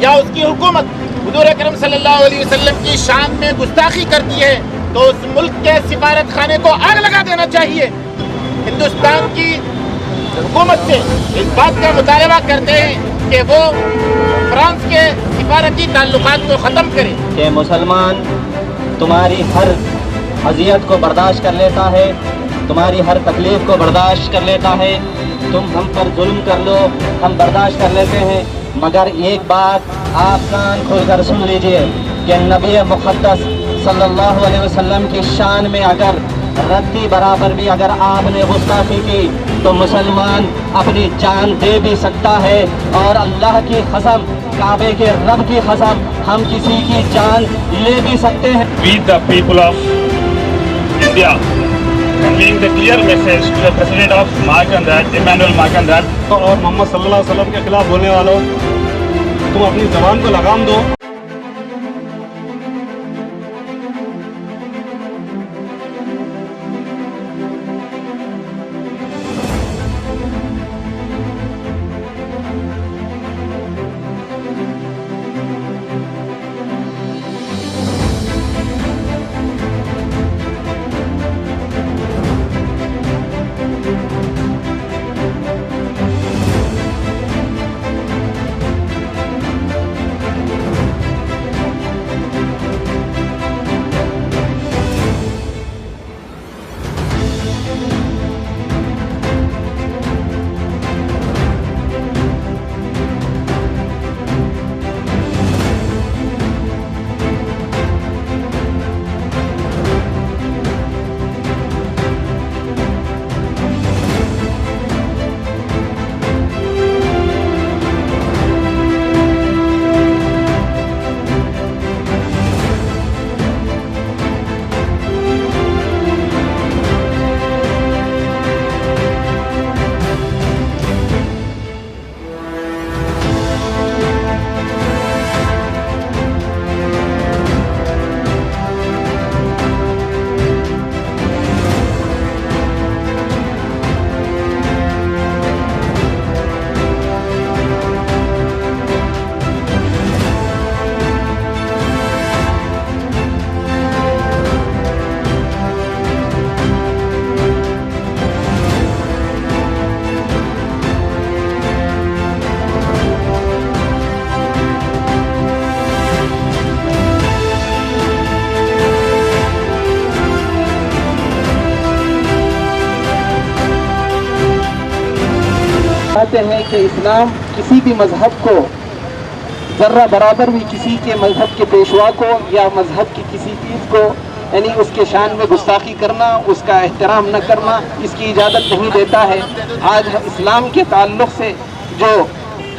یا اس کی حکومت حضور اکرم صلی اللہ علیہ وسلم کی شان میں گستاخی کرتی ہے تو اس ملک کے سفارت خانے کو آگ لگا دینا چاہیے۔ ہندوستان کی حکومت سے اس بات کا مطالبہ کرتے ہیں کہ وہ فرانس کے سفارتی تعلقات کو ختم کرے۔ کہ مسلمان تمہاری ہر اذیت کو برداشت کر لیتا ہے، تمہاری ہر تکلیف کو برداشت کر لیتا ہے، تم ہم پر ظلم کر لو ہم برداشت کر لیتے ہیں، مگر ایک بات آپ کان کھول کر سن لیجئے کہ نبی مقدس صلی اللہ علیہ وسلم کی شان میں اگر رتی برابر بھی اگر آپ نے گستاخی کی تو مسلمان اپنی جان دے بھی سکتا ہے، اور اللہ کی قسم، کعبے کے رب کی قسم، ہم کسی کی جان لے بھی سکتے ہیں۔ We the people of India conveying the clear message to the President of Macron that Emmanuel Macron that اور محمد صلی اللہ علیہ وسلم کے خلاف بولنے والوں، تم اپنی زبان کو لگام دو۔ چاہتے ہیں کہ اسلام کسی بھی مذہب کو ذرہ برابر بھی کسی کے مذہب کے پیشوا کو یا مذہب کی کسی چیز کو یعنی اس کے شان میں گستاخی کرنا، اس کا احترام نہ کرنا، اس کی اجازت نہیں دیتا ہے۔ آج اسلام کے تعلق سے جو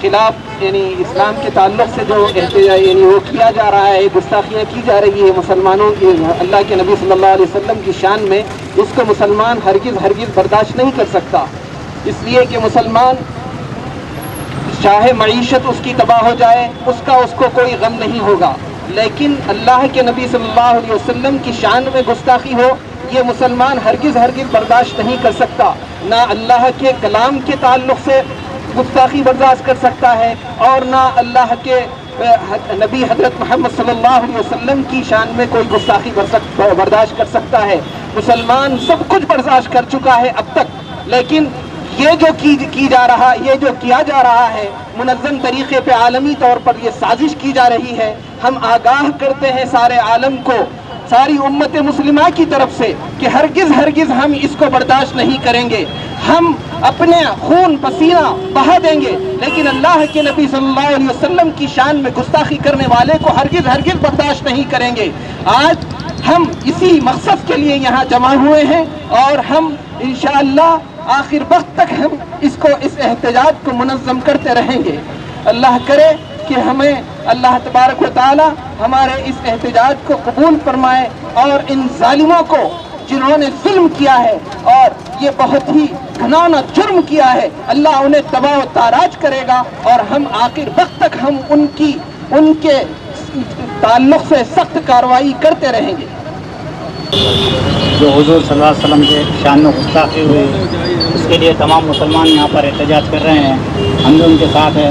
خلاف یعنی اسلام کے تعلق سے جو یعنی وہ کیا جا رہا ہے، گستاخیاں کی جا رہی ہے مسلمانوں کی اللہ کے نبی صلی اللہ علیہ وسلم کی شان میں، اس کو مسلمان ہرگز برداشت نہیں کر سکتا، اس لیے کہ مسلمان چاہے معیشت اس کی تباہ ہو جائے اس کو کوئی غم نہیں ہوگا، لیکن اللہ کے نبی صلی اللہ علیہ وسلم کی شان میں گستاخی ہو یہ مسلمان ہرگز برداشت نہیں کر سکتا، نہ اللہ کے کلام کے تعلق سے گستاخی برداشت کر سکتا ہے اور نہ اللہ کے نبی حضرت محمد صلی اللہ علیہ وسلم کی شان میں کوئی گستاخی برداشت کر سکتا ہے۔ مسلمان سب کچھ برداشت کر چکا ہے اب تک، لیکن یہ جو کیا جا رہا ہے منظم طریقے پہ عالمی طور پر یہ سازش کی جا رہی ہے، ہم آگاہ کرتے ہیں سارے عالم کو، ساری امت مسلمہ کی طرف سے کہ ہرگز ہم اس کو برداشت نہیں کریں گے، ہم اپنے خون پسینہ بہا دیں گے، لیکن اللہ کے نبی صلی اللہ علیہ وسلم کی شان میں گستاخی کرنے والے کو ہرگز برداشت نہیں کریں گے۔ آج ہم اسی مقصد کے لیے یہاں جمع ہوئے ہیں اور ہم انشاءاللہ آخر وقت تک ہم اس احتجاج کو منظم کرتے رہیں گے۔ اللہ کرے کہ ہمیں اللہ تبارک و تعالی ہمارے اس احتجاج کو قبول فرمائے اور ان ظالموں کو جنہوں نے ظلم کیا ہے اور یہ بہت ہی گھناؤنا جرم کیا ہے، اللہ انہیں تباہ و تاراج کرے گا اور ہم آخر وقت تک ہم ان کے تعلق سے سخت کارروائی کرتے رہیں گے۔ جو حضور صلی اللہ علیہ وسلم کے شان میں گستاخی ہوئی اس کے لیے تمام مسلمان یہاں پر احتجاج کر رہے ہیں، ہم بھی ان کے ساتھ ہیں۔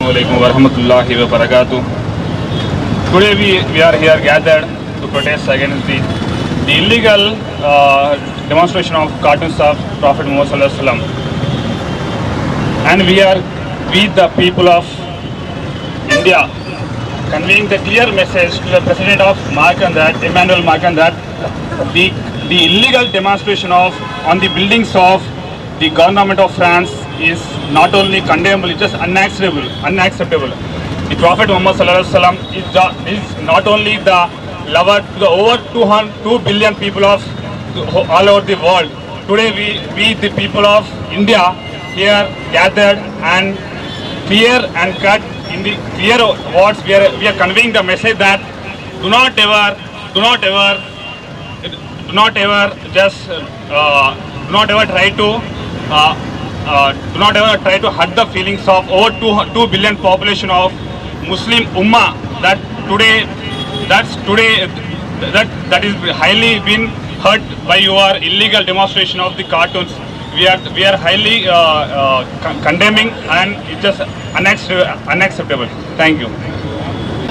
Assalamualaikum warahmatullahi wabarakatuh. Today we are here gathered to protest against the illegal demonstration of cartoons of Prophet Muhammad Sallallahu Alaihi Wasallam. And we the people of India conveying the clear message to the President of Emmanuel Macron that the illegal demonstration on the buildings of the government of France is not only condemnable, it's just unacceptable. The Prophet Muhammad Sallallahu Alaihi Wasallam is not only the lover to the over 2 billion people of all over the world. Today we the people of India here gathered and clear and cut in the clear words we are conveying the message that do not ever try to hurt the feelings of over 2 billion population of Muslim Ummah that is highly been hurt by your illegal demonstration of the cartoons. We are highly condemning and it's just unacceptable. Thank you.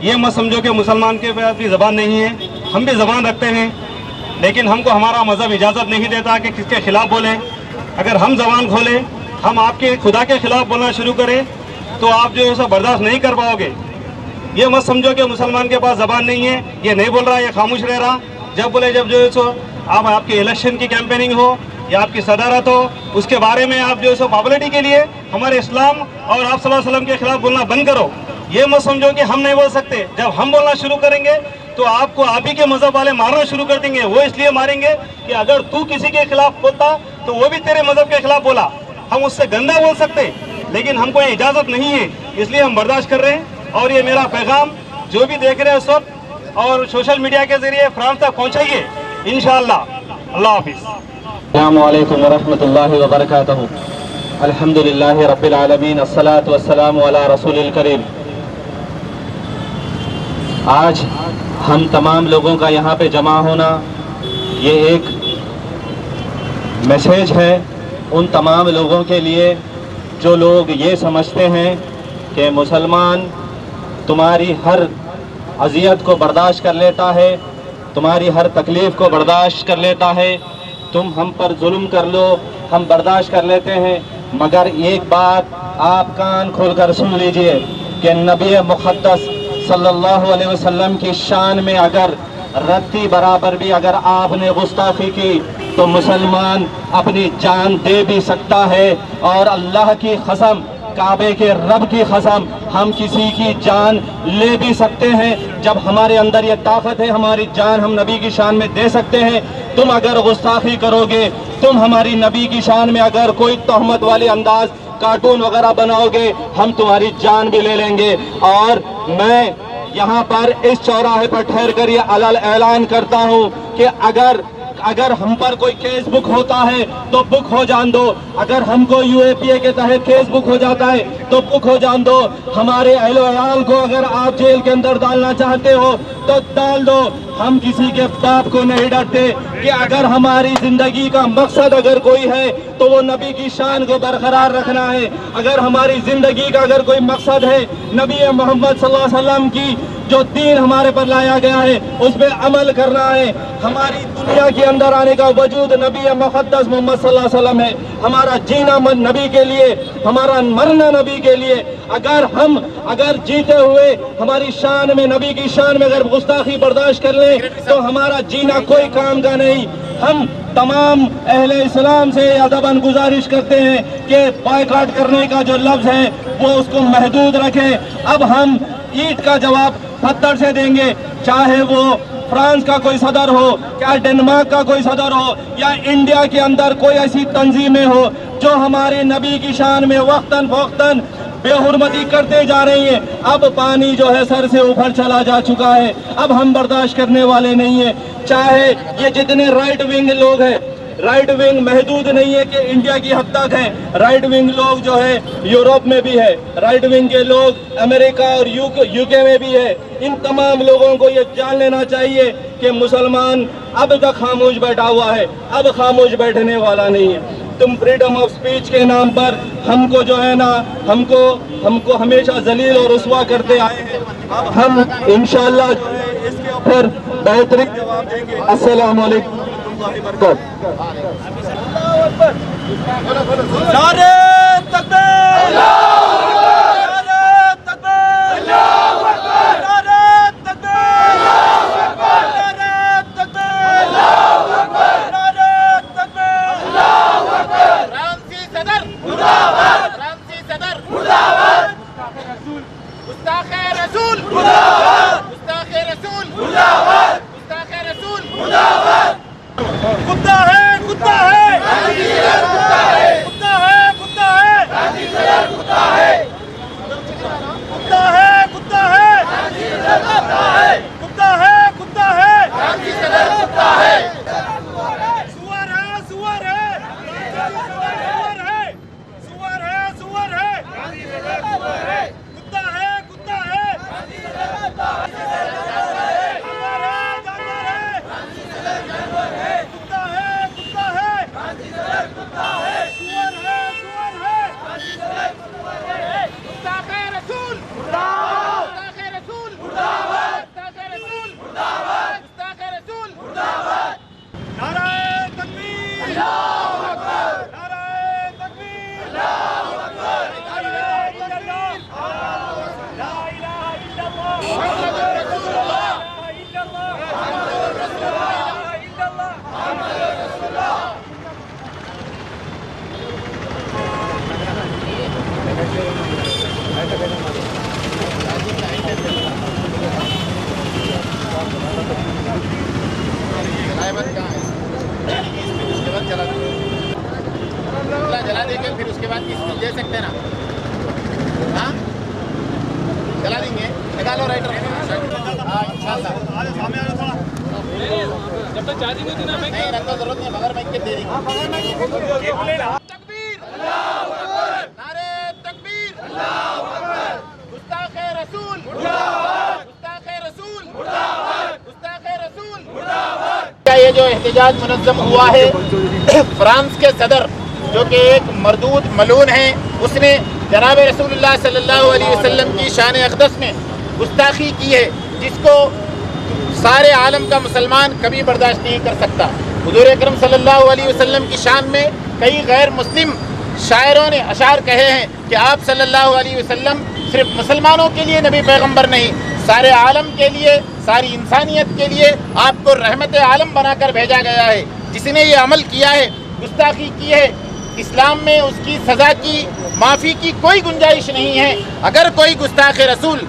یہ مت سمجھو کہ مسلمان کے پاس بھی زبان نہیں ہے، ہم بھی زبان رکھتے ہیں، لیکن ہم کو ہمارا مذہب اجازت نہیں دیتا کہ کس کے خلاف بولیں۔ اگر ہم زبان کھولیں، ہم آپ کے خدا کے خلاف بولنا شروع کریں تو آپ جو ہے سو برداشت نہیں کر پاؤ گے۔ یہ مت سمجھو کہ مسلمان کے پاس زبان نہیں ہے، یہ نہیں بول رہا، یہ خاموش رہ رہا۔ جب بولے جب جو ہے سو آپ کی الیکشن کی کیمپیننگ ہو یا آپ کی صدارت ہو، اس کے بارے میں آپ جو ہے سو پاپولرٹی کے لیے ہمارے اسلام اور آپ صلی اللہ علیہ وسلم کے خلاف بولنا بند کرو۔ یہ مت سمجھو کہ ہم نہیں بول سکتے، جب ہم بولنا شروع کریں گے تو آپ کو آپ ہی کے مذہب والے مارنا شروع کر دیں گے۔ وہ اس لیے ماریں گے کہ اگر تو کسی کے خلاف بولتا تو وہ بھی تیرے مذہب کے خلاف بولا۔ ہم اس سے گندا بول سکتے لیکن ہم کو یہ اجازت نہیں ہے، اس لیے ہم برداشت کر رہے ہیں۔ اور یہ میرا پیغام جو بھی دیکھ رہے ہیں اس وقت اور سوشل میڈیا کے ذریعے فرانس تک پہنچائیے انشاءاللہ۔ اللہ حافظ۔ السلام علیکم ورحمۃ اللہ وبرکاتہ۔ الحمدللہ رب العالمین، الصلاۃ والسلام علی رسول الکریم۔ آج ہم تمام لوگوں کا یہاں پہ جمع ہونا یہ ایک میسیج ہے ان تمام لوگوں کے لیے جو لوگ یہ سمجھتے ہیں کہ مسلمان تمہاری ہر اذیت کو برداشت کر لیتا ہے، تمہاری ہر تکلیف کو برداشت کر لیتا ہے، تم ہم پر ظلم کر لو ہم برداشت کر لیتے ہیں۔ مگر ایک بات آپ کان کھول کر سن لیجئے کہ نبی مقدس صلی اللہ علیہ وسلم کی شان میں اگر رتی برابر بھی اگر آپ نے گستاخی کی تو مسلمان اپنی جان دے بھی سکتا ہے، اور اللہ کی قسم، کعبے کے رب کی قسم، ہم کسی کی جان لے بھی سکتے ہیں۔ جب ہمارے اندر یہ طاقت ہے ہماری جان ہم نبی کی شان میں دے سکتے ہیں۔ تم اگر گستاخی کرو گے، تم ہماری نبی کی شان میں اگر کوئی تہمت والے انداز کارٹون وغیرہ بناؤ گے، ہم تمہاری جان بھی لے لیں گے۔ اور میں یہاں پر اس چوراہے پر ٹھہر کر یہ اعلان کرتا ہوں کہ اگر ہم پر کوئی کیس بک ہوتا ہے تو بک ہو جان دو، اگر ہم کو یو اے پی اے کے تحت کیس بک ہو جاتا ہے تو بک ہو جان دو۔ ہمارے اہل و عیال کو اگر آپ جیل کے اندر ڈالنا چاہتے ہو تو ڈال دو، ہم کسی کے باپ کو نہیں ڈرتے۔ کہ اگر ہماری زندگی کا مقصد اگر کوئی ہے تو وہ نبی کی شان کو برقرار رکھنا ہے۔ اگر ہماری زندگی کا اگر کوئی مقصد ہے نبی محمد صلی اللہ علیہ وسلم کی جو دین ہمارے پر لایا گیا ہے اس پہ عمل کرنا ہے۔ ہماری دنیا کے اندر آنے کا وجود نبی مقدس محمد صلی اللہ علیہ وسلم ہے، ہمارا جینا نبی کے لیے، ہمارا مرنا نبی کے لیے۔ اگر جیتے ہوئے ہماری شان میں نبی کی شان میں اگر گستاخی برداشت کر لیں تو ہمارا جینا کوئی کام کا نہیں۔ ہم تمام اہل اسلام سے ادباً گزارش کرتے ہیں کہ بائیکاٹ کرنے کا جو لفظ ہے وہ اس کو محدود رکھیں۔ اب ہم اینٹ کا جواب پتھر سے دیں گے، چاہے وہ فرانس کا کوئی صدر ہو، چاہے ڈنمارک کا کوئی صدر ہو، یا انڈیا کے اندر کوئی ایسی تنظیمیں ہو جو ہمارے نبی کی شان میں وقتاً فوقتاً بے حرمتی کرتے جا رہی ہیں۔ اب پانی جو ہے سر سے اوپر چلا جا چکا ہے، اب ہم برداشت کرنے والے نہیں ہیں۔ چاہے یہ جتنے رائٹ ونگ لوگ ہیں، رائٹ ونگ محدود نہیں ہے کہ انڈیا کی حد تک ہے، رائٹ ونگ لوگ جو ہے یورپ میں بھی ہے، رائٹ ونگ کے لوگ امریکہ اور یو کے میں بھی ہے۔ ان تمام لوگوں کو یہ جان لینا چاہیے کہ مسلمان اب تک خاموش بیٹھا ہوا ہے، اب خاموش بیٹھنے والا نہیں ہے۔ تم فریڈم آف سپیچ کے نام پر ہم کو جو ہے نا ہم کو ہمیشہ ذلیل اور رسوا کرتے آئے ہیں۔ اب ہم انشاءاللہ جو ہے اس کے اوپر بہترین جواب دیں گے۔ السلام علیکم ورحمۃ اللہ وبرکاتہ۔ نعرہ تکبیر، نعرہ تکبیر، نعرہ تکبیر، نعرہ تکبیر، نعرہ تکبیر۔ فرانسی صدر مرد آباد، فرانسی صدر مرد آباد، گستاخ رسول مرد آباد، گستاخ رسول مرد آباد، گستاخ رسول مرد آباد۔ کتا ہے، کتا ہے، کتا ہے، کتا ہے، کتا ہے، نہیں رکھنے کی ضرورت نہیں، بغیر مائک کے دے دیں گے. تکبیر، نعرے تکبیر، گستاخ رسول، گستاخ رسول، گستاخ رسول. یہ جو احتجاج منظم ہوا ہے، فرانس کے صدر جو کہ ایک مردود ملعون ہیں، اس نے جناب رسول اللہ صلی اللہ علیہ وسلم کی شان اقدس میں گستاخی کی ہے، جس کو سارے عالم کا مسلمان کبھی برداشت نہیں کر سکتا. حضور اکرم صلی اللہ علیہ وسلم کی شان میں کئی غیر مسلم شاعروں نے اشعار کہے ہیں کہ آپ صلی اللہ علیہ وسلم صرف مسلمانوں کے لیے نبی پیغمبر نہیں، سارے عالم کے لیے، ساری انسانیت کے لیے آپ کو رحمت عالم بنا کر بھیجا گیا ہے. جس نے یہ عمل کیا ہے، گستاخی کی ہے، اسلام میں اس کی سزا کی، معافی کی کوئی گنجائش نہیں ہے. اگر کوئی گستاخ رسول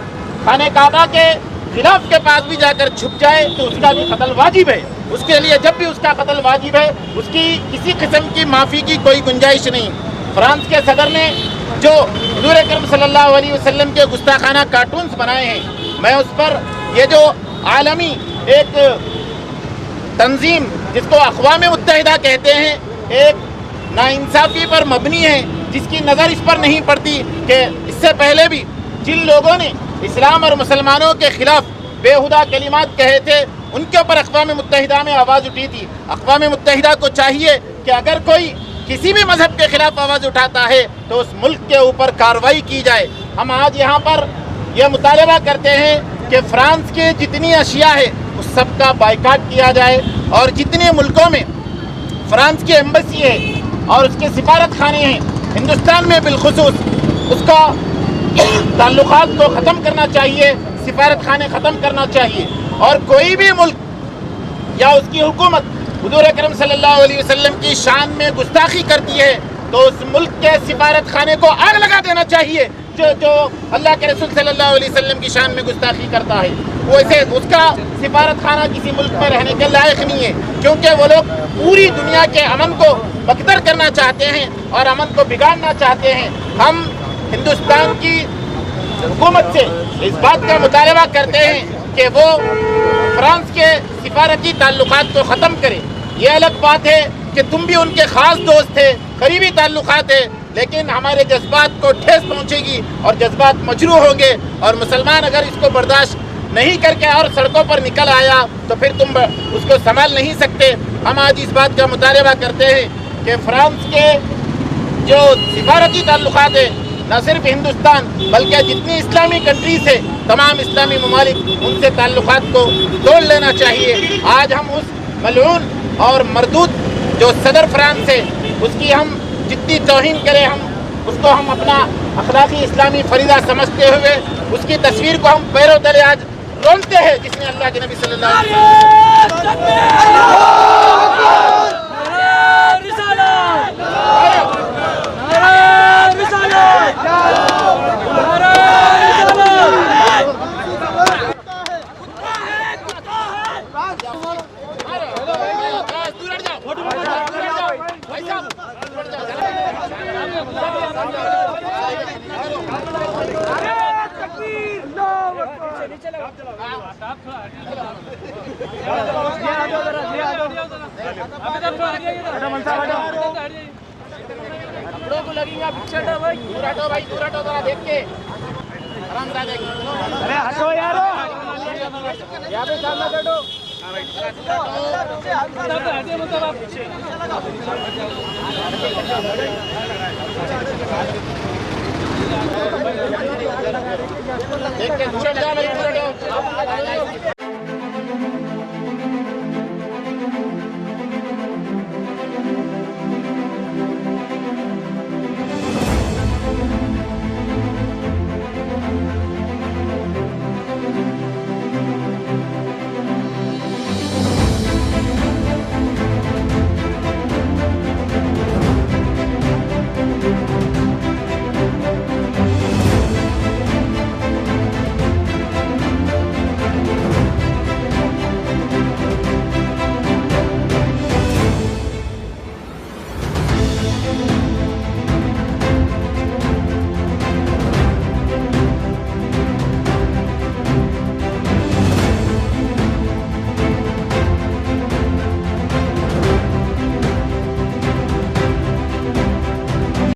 خانہ کعبہ کے خلاف کے پاس بھی جا کر چھپ جائے تو اس کا بھی قتل واجب ہے. اس کے لیے جب بھی اس کا قتل واجب ہے، اس کی کسی قسم کی معافی کی کوئی گنجائش نہیں. فرانس کے صدر نے جو حضور اکرم صلی اللہ علیہ وسلم کے گستاخانہ کارٹونز بنائے ہیں، میں اس پر یہ جو عالمی ایک تنظیم جس کو اقوام متحدہ کہتے ہیں، ایک ناانصافی پر مبنی ہے، جس کی نظر اس پر نہیں پڑتی کہ اس سے پہلے بھی جن لوگوں نے اسلام اور مسلمانوں کے خلاف بےہودہ کلمات کہے تھے، ان کے اوپر اقوام متحدہ میں آواز اٹھی تھی. اقوام متحدہ کو چاہیے کہ اگر کوئی کسی بھی مذہب کے خلاف آواز اٹھاتا ہے تو اس ملک کے اوپر کارروائی کی جائے. ہم آج یہاں پر یہ مطالبہ کرتے ہیں کہ فرانس کے جتنی اشیاء ہے اس سب کا بائیکاٹ کیا جائے، اور جتنے ملکوں میں فرانس کی ایمبیسی ہے اور اس کے سفارت خانے ہیں، ہندوستان میں بالخصوص اس کا تعلقات کو ختم کرنا چاہیے، سفارت خانے ختم کرنا چاہیے. اور کوئی بھی ملک یا اس کی حکومت حضور اکرم صلی اللہ علیہ وسلم کی شان میں گستاخی کرتی ہے تو اس ملک کے سفارت خانے کو آگ لگا دینا چاہیے. جو اللہ کے رسول صلی اللہ علیہ وسلم کی شان میں گستاخی کرتا ہے، ویسے اس کا سفارت خانہ کسی ملک میں رہنے کے لائق نہیں ہے، کیونکہ وہ لوگ پوری دنیا کے امن کو بدتر کرنا چاہتے ہیں اور امن کو بگاڑنا چاہتے ہیں. ہم ہندوستان کی حکومت سے اس بات کا مطالبہ کرتے ہیں کہ وہ فرانس کے سفارتی تعلقات کو ختم کرے. یہ الگ بات ہے کہ تم بھی ان کے خاص دوست تھے، قریبی تعلقات ہیں، لیکن ہمارے جذبات کو ٹھیس پہنچے گی اور جذبات مجروح ہوں گے، اور مسلمان اگر اس کو برداشت نہیں کر کے اور سڑکوں پر نکل آیا تو پھر تم اس کو سنبھال نہیں سکتے. ہم آج اس بات کا مطالبہ کرتے ہیں کہ فرانس کے جو سفارتی تعلقات ہیں، نہ صرف ہندوستان بلکہ جتنی اسلامی کنٹریز ہیں، تمام اسلامی ممالک ان سے تعلقات کو توڑ لینا چاہیے. آج ہم اس ملعون اور مردود جو صدر فرانس ہے اس کی ہم جتنی توہین کریں، ہم اپنا اخلاقی اسلامی فریضہ سمجھتے ہوئے اس کی تصویر کو ہم پیروں تلے آج رونتے ہیں، جس نے اللہ کے نبی صلی اللہ علیہ کپڑوں کو لگیں گا دور ہٹو بھائی، دور ہٹو ذرا دیکھ کے آرام سے دیکھ. ہٹو یارو، یہاں پہ سامنے بیٹھو. دیکھ کے دور ہٹ جاؤ بھائی، دور ہٹو.